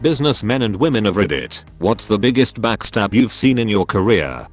Businessmen and women of Reddit, what's the biggest backstab you've seen in your career?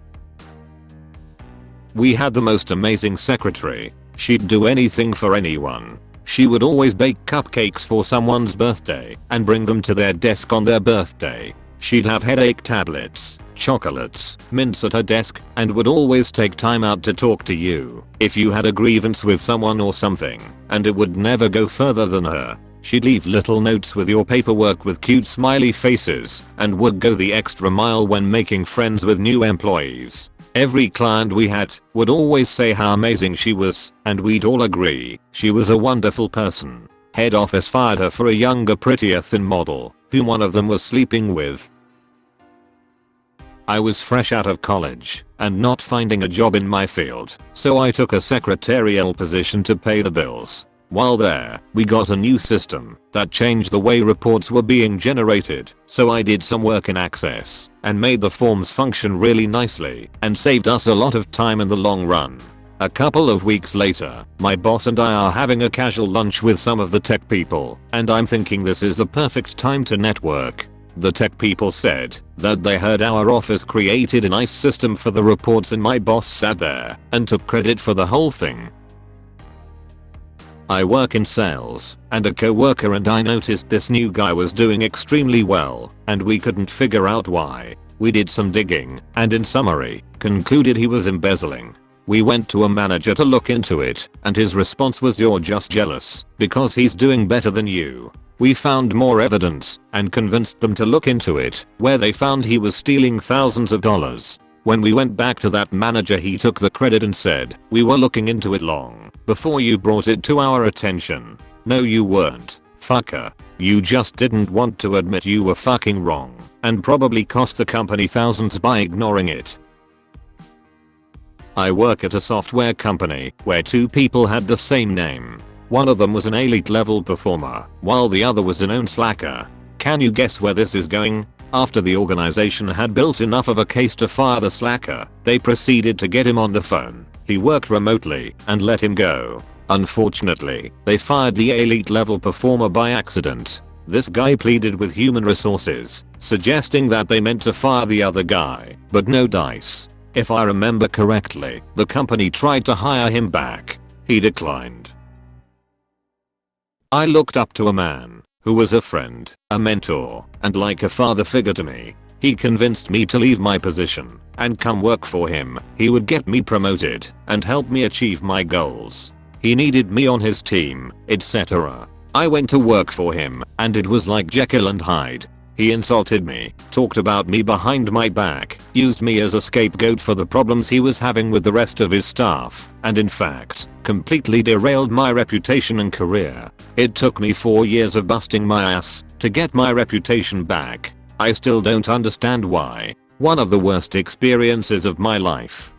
We had the most amazing secretary. She'd do anything for anyone. She would always bake cupcakes for someone's birthday and bring them to their desk on their birthday. She'd have headache tablets, chocolates, mints at her desk, and would always take time out to talk to you if you had a grievance with someone or something, and it would never go further than her. She'd leave little notes with your paperwork with cute smiley faces and would go the extra mile when making friends with new employees. Every client we had would always say how amazing she was, and we'd all agree she was a wonderful person. Head office fired her for a younger, prettier thin model whom one of them was sleeping with. I was fresh out of college and not finding a job in my field, so I took a secretarial position to pay the bills. While there, we got a new system that changed the way reports were being generated, so I did some work in Access and made the forms function really nicely and saved us a lot of time in the long run. A couple of weeks later, my boss and I are having a casual lunch with some of the tech people, and I'm thinking this is the perfect time to network. The tech people said that they heard our office created a nice system for the reports, and my boss sat there and took credit for the whole thing. I work in sales, and a co-worker and I noticed this new guy was doing extremely well, and we couldn't figure out why. We did some digging, and in summary, concluded he was embezzling. We went to a manager to look into it, and his response was, "You're just jealous because he's doing better than you." We found more evidence and convinced them to look into it, where they found he was stealing thousands of dollars. When we went back to that manager, he took the credit and said, "We were looking into it long before you brought it to our attention." No, you weren't, fucker. You just didn't want to admit you were fucking wrong and probably cost the company thousands by ignoring it. I work at a software company where two people had the same name. One of them was an elite level performer, while the other was a known slacker. Can you guess where this is going? After the organization had built enough of a case to fire the slacker, they proceeded to get him on the phone. He worked remotely and let him go. Unfortunately, they fired the elite level performer by accident. This guy pleaded with human resources, suggesting that they meant to fire the other guy, but no dice. If I remember correctly, the company tried to hire him back. He declined. I looked up to a man who was a friend, a mentor, and like a father figure to me. He convinced me to leave my position and come work for him. He would get me promoted and help me achieve my goals. He needed me on his team, etc. I went to work for him, and it was like Jekyll and Hyde. He insulted me, talked about me behind my back, used me as a scapegoat for the problems he was having with the rest of his staff, and in fact, completely derailed my reputation and career. It took me 4 years of busting my ass to get my reputation back. I still don't understand why. One of the worst experiences of my life.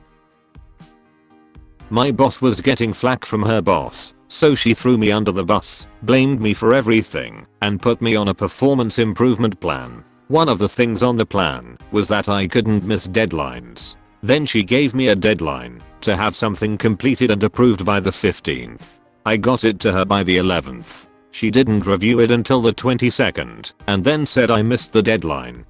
My boss was getting flack from her boss, so she threw me under the bus, blamed me for everything, and put me on a performance improvement plan. One of the things on the plan was that I couldn't miss deadlines. Then she gave me a deadline to have something completed and approved by the 15th. I got it to her by the 11th. She didn't review it until the 22nd, and then said I missed the deadline.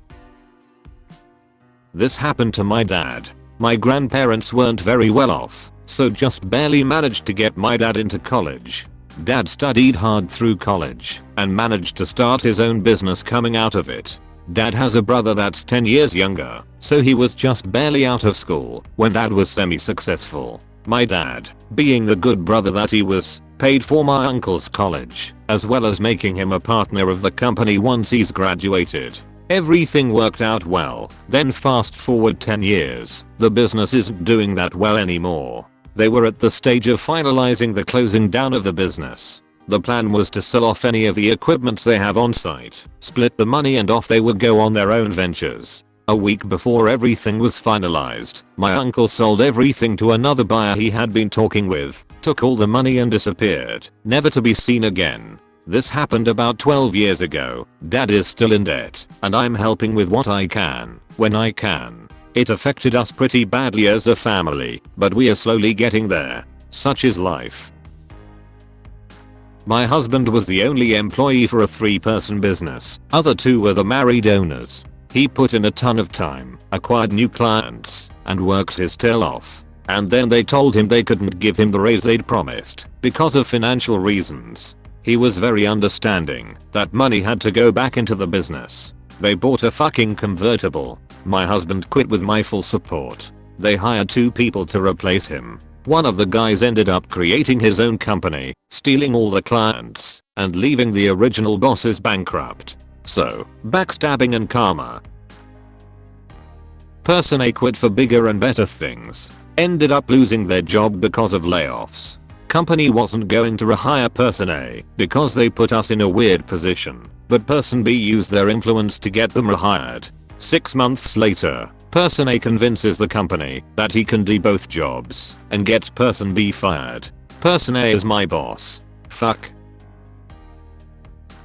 This happened to my dad. My grandparents weren't very well off, so just barely managed to get my dad into college. Dad studied hard through college and managed to start his own business coming out of it. Dad has a brother that's 10 years younger, so he was just barely out of school when dad was semi-successful. My dad, being the good brother that he was, paid for my uncle's college, as well as making him a partner of the company once he's graduated. Everything worked out well. Then fast forward 10 years, the business isn't doing that well anymore. They were at the stage of finalizing the closing down of the business. The plan was to sell off any of the equipment they have on site, split the money, and off they would go on their own ventures. A week before everything was finalized, my uncle sold everything to another buyer he had been talking with, took all the money and disappeared, never to be seen again. This happened about 12 years ago. Dad is still in debt, and I'm helping with what I can, when I can. It affected us pretty badly as a family, but we are slowly getting there. Such is life. My husband was the only employee for a 3-person business. Other 2 were the married owners. He put in a ton of time, acquired new clients, and worked his tail off. And then they told him they couldn't give him the raise they'd promised because of financial reasons. He was very understanding that money had to go back into the business. They bought a fucking convertible. My husband quit with my full support. They hired 2 people to replace him. One of the guys ended up creating his own company, stealing all the clients, and leaving the original bosses bankrupt. So, backstabbing and karma. Person A quit for bigger and better things. Ended up losing their job because of layoffs. Company wasn't going to rehire person A because they put us in a weird position, but person B used their influence to get them rehired. 6 months later, person A convinces the company that he can do both jobs and gets person B fired. Person A is my boss. Fuck.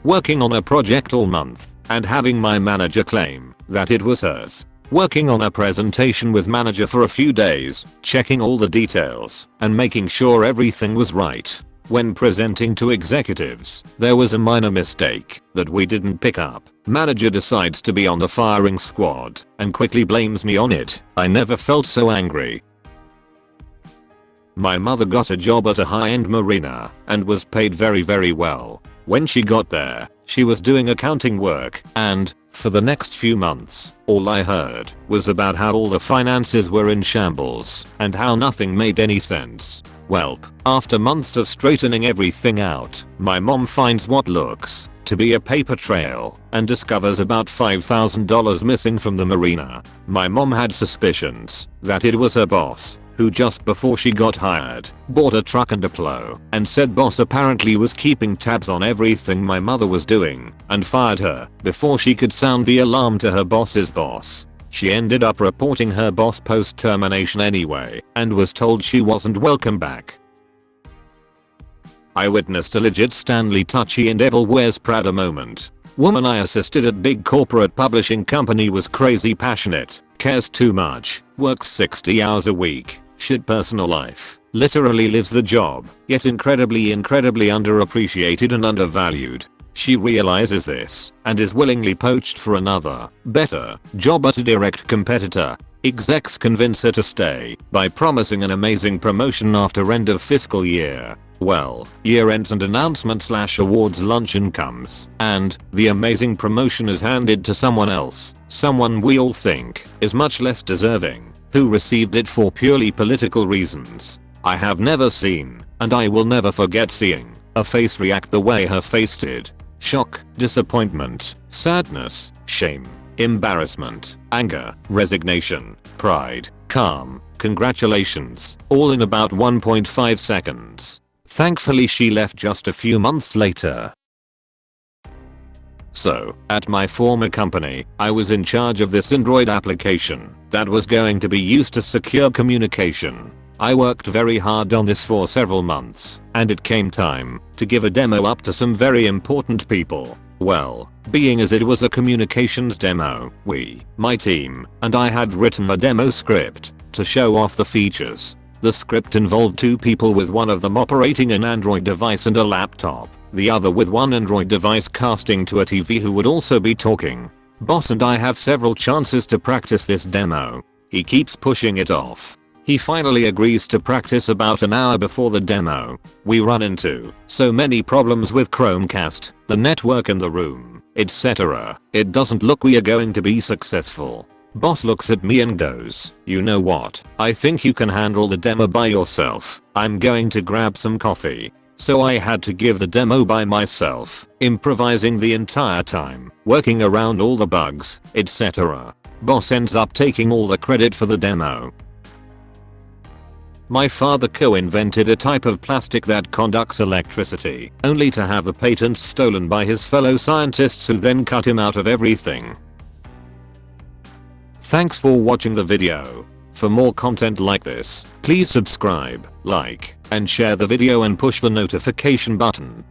Working on a project all month and having my manager claim that it was hers. Working on a presentation with manager for a few days, checking all the details and making sure everything was right. When presenting to executives, there was a minor mistake that we didn't pick up. Manager decides to be on the firing squad and quickly blames me on it. I never felt so angry. My mother got a job at a high-end marina and was paid very well. When she got there, she was doing accounting work and, for the next few months, all I heard was about how all the finances were in shambles and how nothing made any sense. Welp, after months of straightening everything out, my mom finds what looks to be a paper trail and discovers about $5,000 missing from the marina. My mom had suspicions that it was her boss, who just before she got hired, bought a truck and a plow, and said boss apparently was keeping tabs on everything my mother was doing, and fired her before she could sound the alarm to her boss's boss. She ended up reporting her boss post termination anyway, and was told she wasn't welcome back. I witnessed a legit Stanley Touchy and Devil Wears Prada moment. Woman I assisted at big corporate publishing company was crazy passionate, cares too much, works 60 hours a week, shit personal life, literally lives the job, yet incredibly underappreciated and undervalued. She realizes this and is willingly poached for another, better job at a direct competitor. Execs convince her to stay by promising an amazing promotion after end of fiscal year. Well, year ends and announcement/awards luncheon comes, and the amazing promotion is handed to someone else, someone we all think is much less deserving, who received it for purely political reasons. I have never seen, and I will never forget seeing, a face react the way her face did. Shock, disappointment, sadness, shame, embarrassment, anger, resignation, pride, calm, congratulations, all in about 1.5 seconds. Thankfully she left just a few months later. So, at my former company, I was in charge of this Android application that was going to be used to secure communication. I worked very hard on this for several months, and it came time to give a demo up to some very important people. Well, being as it was a communications demo, my team, and I had written a demo script to show off the features. The script involved 2 people with one of them operating an Android device and a laptop, the other with one Android device casting to a TV who would also be talking. Boss and I have several chances to practice this demo. He keeps pushing it off. He finally agrees to practice about an hour before the demo. We run into so many problems with Chromecast, the network in the room, etc. It doesn't look we are going to be successful. Boss looks at me and goes, "You know what? I think you can handle the demo by yourself. I'm going to grab some coffee." So I had to give the demo by myself, improvising the entire time, working around all the bugs, etc. Boss ends up taking all the credit for the demo. My father co-invented a type of plastic that conducts electricity, only to have the patents stolen by his fellow scientists who then cut him out of everything. Thanks for watching the video. For more content like this, please subscribe, like, and share the video and push the notification button.